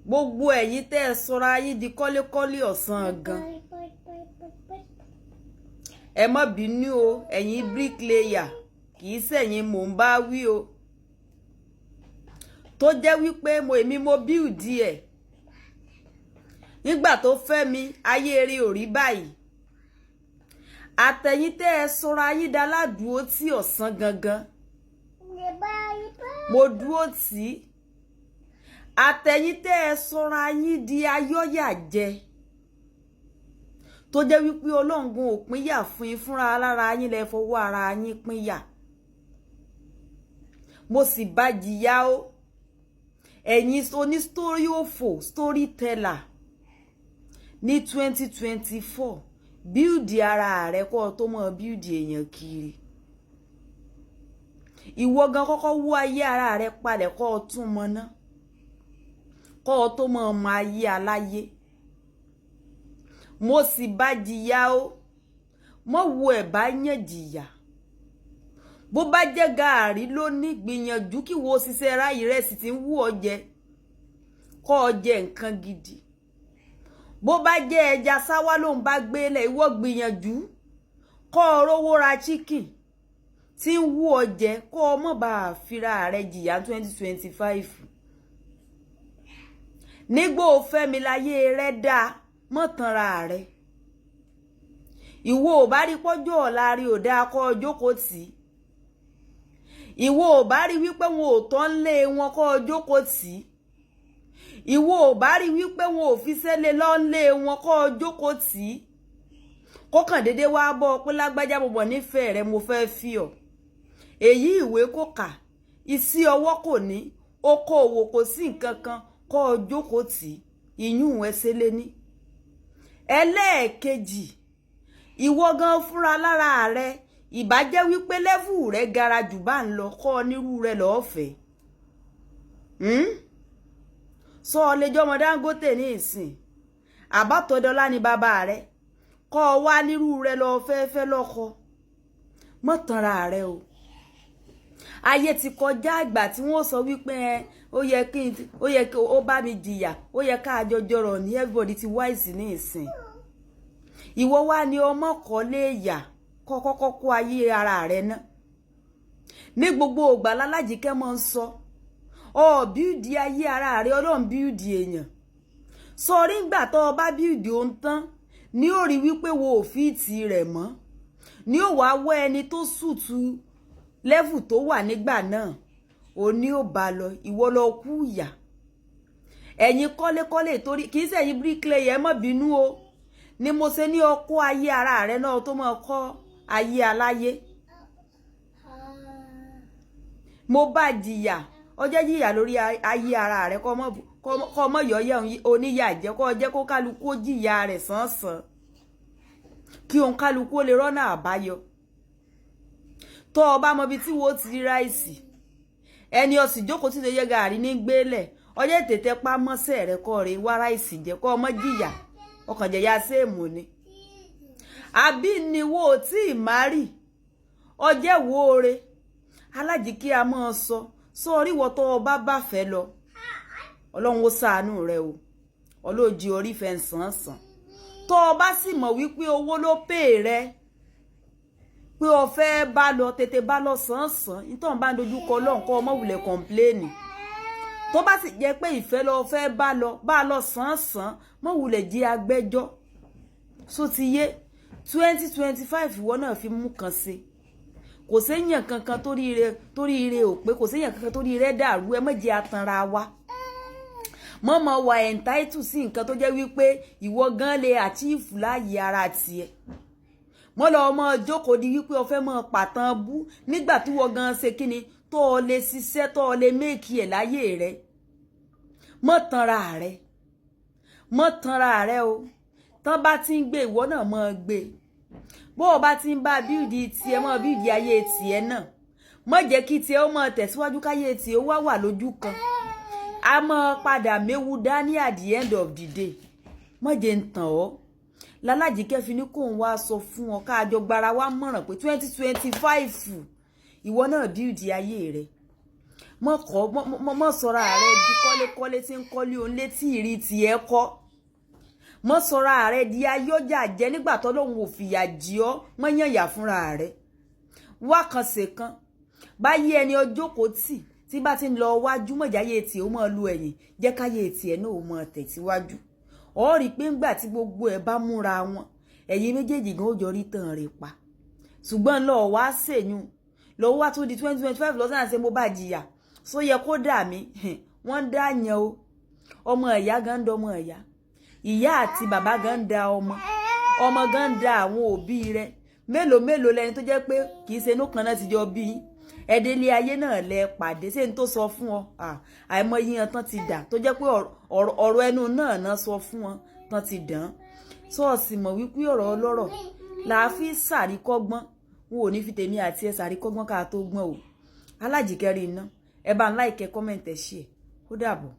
gbogbo ẹ̀yin tẹ́ ẹ sọra yín di kọ́lékọ́lé ọ̀sán gan ẹ má bínú o ẹ̀yin bricklayer kì í ṣẹ̀yin mò ń bá wí o tó jẹ́ wípé èmi mo build ẹ̀ nígbà tó fẹ́ mi ayé eré ò rí báyìí àtẹ̀yin tẹ́ ẹ sọra yín dá ládùúgbò tí ọ̀sán gangan mo dúró tì í àtẹ̀yin tẹ́ ẹ sọra yín di ayọ́yà jẹ tó jẹ́ wípé Ọlọ́run ò pínyà fún yín fúnra lára yín lẹ fọwọ́ ara yín pínyà mo sì bá jìyà o ẹ̀yin oní story òfò storyteller ní 2024 build ara rẹ kó tó mọ build èèyàn kiri ìwọ gan kọ́kọ́ wú ayé ara rẹ palẹ̀ kó tún mọ ná kó tó mọ ọmọ ayé aláyé mo sì bá jìyà o mo wo ẹ̀ bá yàn jìyà bó bá jẹ́ gàárì ló ní gbìyànjú kí wo ṣiṣẹ́ ráyì rẹ̀ sì ti ń wú ọ jẹ kó o jẹ nǹkan gidi bó bá jẹ́ ẹja sáwá ló ń bá gbélé ìwọ gbìyànjú kó o rówó ra chicken tí ń wú ọ jẹ kó o mọ̀ bá fira rẹ̀ jìyà 2025 nígbà ó fẹ́ mi láyé rẹ̀ dáa mọ́ tanra rẹ̀ ìwọ ò bá rí pọ́jọ́ ọ̀la rí ò dáa kó o jókòó tì í ìwọ ò bá rí wípé wọn ò tán lé wọn kó o jókòó tì í ìwọ ò bá rí wípé wọn ò fi sẹ́lẹ̀ lọ́nlé wọn kó o jókòó tì í kó kàn déédéé wá bọ́ pé lágbájá mo bọ̀ nífẹ̀ẹ́ rẹ mo fẹ́ fi ọ́ èyí ìwé kò kà isi ọwọ́ kò ní okòwò kò sí nǹkan kan kó o jókòó tì í ìyún ẹsẹ̀ lé ní ẹlẹ́ẹ̀kejì ìwọ gan fúnra lára rẹ ìbá jẹ́ wípé lẹ́fù rẹ gara jù bá ń lọ kọ́ nírú rẹ lọ́ọ̀fẹ́ sọ ọlẹ́jọ́ ọmọ Dangote ní ìsìn àbátọ́dọ́lá ni bàbá rẹ kọ́ wá nírú rẹ lọ fẹ́fẹ́ lọ́kọ mọ́ tanra rẹ o ayé ti kọjá àgbà tí wọ́n sọ wípé ó yẹ kí ó bá mi jìyà ó yẹ ká àjọjọrọ̀ ní everybody ti wáìsì ní ìsìn ìwọ wá ní ọmọ kọ́lé ìyà kọ́kọ́kọ́ kó ayé ara rẹ ná ní gbogbo ògbà lálájìkẹ́ mọ́ ń sọ bíùdì ayé ara rẹ Ọlọ́run bíùdì èèyàn sọrí ńgbà tó o bá bíùdì ohun tán ní ó rí wípé wo òfíìtì rẹ̀ mọ́ ní ó wá wọ ẹni tó sùtù lẹ́fù tó wà nígbà náà ò ní ó bá lọ ìwọ lọ kú ìyà ẹ̀yin kọ́lékọ́lé torí kì í ṣẹ̀yin bricklayer má bínú o ni mo ṣe ní ọkọ ayé ara rẹ náà tó mọ kọ́ ayé aláyé mo bá jìyà ọjọ́ jìyà lórí ayé ara rẹ kọ́ ọmọ yọ̀ọ́yẹ́ oníyà jẹ́ kọ́ jẹ́ kó kálukú jìyà rẹ̀ sánsan kí òun kálukú lè rọ́nà àbáyọ tó o bá mọ ibi tí wo ti rí ráìsì ẹni ọ̀sì jókòó tí yẹ gàrí ní gbélẹ̀ ọjọ́ tètè pa mọ́sẹ̀ rẹ kọ́ rẹ̀ wá ráìsì jẹ́ kọ́ ọmọ jìyà ọkàn jẹ̀yà séèmù ni àbí ni wo tí ì márì ọjẹ́ wo re alájìkí a máa sọ sórí wọ tó o bá fẹ́ lọ Ọlọ́run ó ṣàánú rẹ o ọlọ́jì orí fẹ́ sàn tó o bá sì mọ̀ wípé owó ló pè rẹ pé o fẹ́ bá lọ tètè bá lọ sàn nítorí bá ń dojú kọ Ọlọ́run kọ́ ọmọ wulẹ̀ kọ̀ǹpléènì tó bá sì jẹ́ pé ìfẹ́ lọ fẹ́ bá lọ sàn mọ́ wulẹ̀ jẹ́ agbẹ́jọ́ so ti yé 2025 ìwọ náà fi mú kan sí kò séyàn kankan torí ire ò pé kò séyàn kankan torí ire dàrú ẹ má jẹ́ atanra wa mọ́mọ́ wa entitled sí nǹkan tó jẹ́ wípé ìwọ gan lè achieve láàyè ara tiẹ̀ mọ́ lọ ọmọ jókòó di wípé o fẹ́ mọ́ pàtàn bú nígbà tí wọ́n gan ṣe kíni tó o lè ṣiṣẹ́ tó o lè méèkì ẹ̀ láyé rẹ mọ́ tanra rẹ o tán bá ti ń gbé ìwọ náà mọ́ gbé bó o bá ti ń bá bíùdì tiẹ̀ mọ́ bíùdì ayé tiẹ̀ náà mọ́ jẹ́ kí tiẹ̀ ó mọ́ tẹ̀síwájú káyé tiẹ̀ ó wà lójú kan a mọ́ padà méwu dání at the end of the day mọ́ jẹ́ ń tàn ọ́ lálájìkẹ́ fi ní kó ń wá sọ fún ọ káàjọ gbara wa mọ̀ràn pé 2025 ìwọ náà bíùdì ayé rẹ mọ́ sọ̀rọ̀ ààrẹ di kọ́lékọ́lé tí ń kọ́lé òun létí ìrì tí ẹ kọ́ mọ́ sọ̀rọ̀ ààrẹ di ayọ́jà jẹ́ nígbà tó lóun ò fìyà jí ọ́ mọ́ yànyà fúnra rẹ̀ wá kan ṣe kan báyé ẹni ọjọ́ kò tí bá ti ń lọ wájú mọ̀jáyé tí ó mọ̀ lu ẹ̀yìn jẹ́ káyé tí ẹ̀ náà ó mọ̀ tẹ̀síwájú ó rí pé ńgbà tí gbogbo ẹ̀ bá múra wọn ẹ̀yin méjèèjì gan ó jọ rí tàn rẹ̀ pa ṣùgbọ́n lọ́ọ̀ wá ṣèyún lọ́wọ́ wá tó di 2025 lọ́sàn àti mo bá jìyà só yẹ kó dà mí wọ́n dá yẹn o ọmọ ìyá gan dọmọ ìyá àti bàbá gan da ọmọ gan da àwọn òbí rẹ̀ mélòó lẹni tó jẹ́ pé kì í ṣe inú kan náà ti jọ bí ẹdẹlé ayé náà lẹ pàdé ṣé n tó sọ fún ọ àìmọye yẹn tán ti dà tó jẹ́ pé ọ̀rọ̀ ẹnu náà sọ fún wọn tán ti dàn ṣọ́ọ̀ṣì mọ̀ wípé ọ̀rọ̀ ọlọ́rọ̀ làá fi ṣàríkọ́gbọ́n wọn ò ní fi tèmi àti ẹ ṣàríkọ́gbọ́n ká tó gbọ́n o Alájìkẹ́rí iná ẹ bá ń like comment ẹ share ó dàbọ̀.